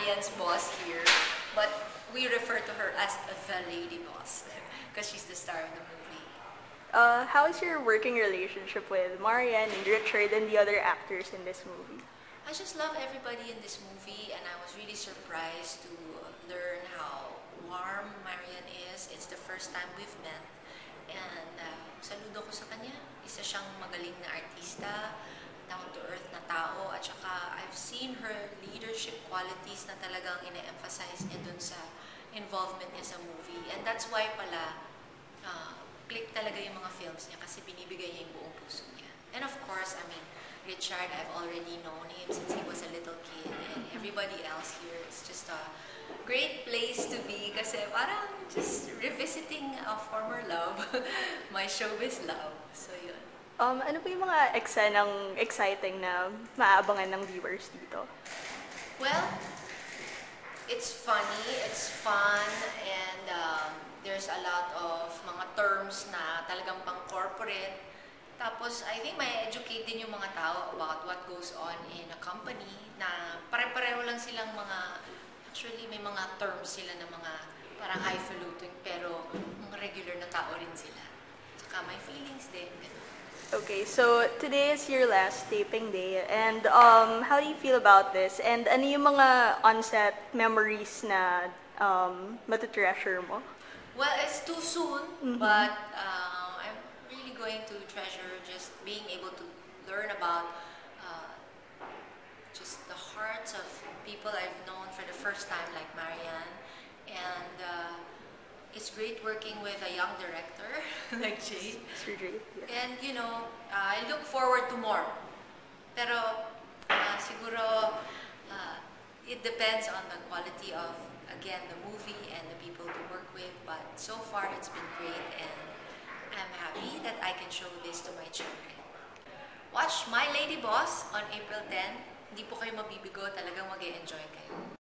Marian's boss here, but we refer to her as the lady boss because she's the star of the movie. How is your working relationship with Marian and Richard and the other actors in this movie? I just love everybody in this movie, and I was really surprised to learn how warm Marian is. It's the first time we've met, and saludo ko sa kanya. Isa siyang magaling na artista, down-to-earth na tao, at saka I've seen her leadership qualities na talagang ina-emphasize niya dun sa involvement niya sa movie. And that's why pala, click talaga yung mga films niya kasi binibigay niya yung buong puso niya. And of course, I mean, Richard, I've already known him since he was a little kid, and everybody else here, it's just a great place to be kasi parang just revisiting a former love, my showbiz love. So yun. Ano ba yung mga eksenang exciting na maaabangan ng viewers dito? Well, it's funny, it's fun, and there's a lot of mga terms na talagang pang-corporate. Tapos, I think may educate din yung mga tao about what goes on in a company na pare-pareho lang silang mga, actually may mga terms sila na mga parang highfalutin pero mga regular na tao rin sila. Saka may feelings din. Okay, so today is your last taping day, and how do you feel about this? And ano yung mga on-set memories na matitreasure mo? Well, it's too soon, but I'm really going to treasure just being able to learn about just the hearts of people I've known for the first time, like Marianne. And it's great working with a young director like Jay. Sir Jay? Yeah. And you know, I look forward to more. Pero siguro it depends on the quality of, again, the movie and the people to work with. But so far, it's been great, and I'm happy that I can show this to my children. Watch My Lady Boss on April 10. Hindi po kayo mabibigo, talagang mag-e-enjoy kayo.